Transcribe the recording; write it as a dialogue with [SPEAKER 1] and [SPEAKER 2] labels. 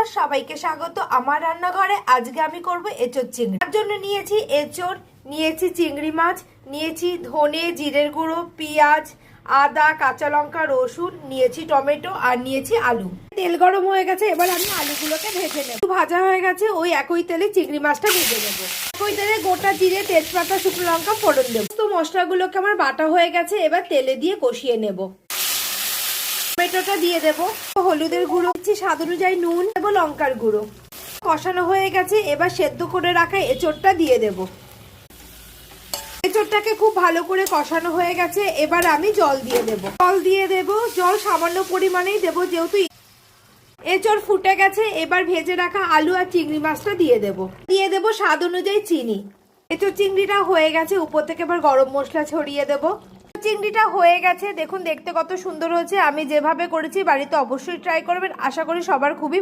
[SPEAKER 1] নমস্কার, সবাইকে স্বাগত আমার রান্নাঘরে। আজকে আমি করব এঁচোড় চিংড়ি। তার জন্য নিয়েছি এঁচোড়, নিয়েছি চিংড়ি মাছ, নিয়েছি ধনে, জিরের গুঁড়ো, পেঁয়াজ, আদা, কাঁচা লঙ্কা, রসুন, নিয়েছি টমেটো আর নিয়েছি আলু। তেল গরম হয়ে গেছে, এবার আমি আলুগুলোকে ভেজে নেব। ভাজা হয়ে গেছে, ওই একই তেলে চিংড়ি মাছটা ভেজে নেবো। একই তেলে গোটা জিরে, তেজপাতা, শুকনো লঙ্কা ফোড়ন দেবো। তো মশলাগুলোকে আমার বাটা হয়ে গেছে, এবার তেলে দিয়ে কষিয়ে নেব। টমেটোটা দিয়ে দেবো, হলুদের গুঁড়ো দিচ্ছি, স্বাদ অনুযায়ী নুন দেবো, লঙ্কার গুঁড়ো। কষানো হয়ে গেছে, এবার সেদ্ধ করে রাখা এঁচোড়টা দিয়ে দেবো। এঁচোড়টাকে খুব ভালো করে কষানো হয়ে গেছে, এবার আমি জল দিয়ে দেবো। জল সামান্য পরিমাণেই দেবো, যেহেতু এঁচোড় ফুটে গেছে। এবার ভেজে রাখা আলু আর চিংড়ি মাছটা দিয়ে দেবো স্বাদ অনুযায়ী চিনি। এঁচোড় চিংড়িটা হয়ে গেছে, উপর থেকে এবার গরম মশলা ছড়িয়ে দেবো। চিংড়িটা হয়ে গেছে, দেখুন দেখতে কত সুন্দর হয়েছে। আমি যেভাবে করেছি বাড়িতে অবশ্যই ট্রাই করবেন, আশা করি সবার খুবই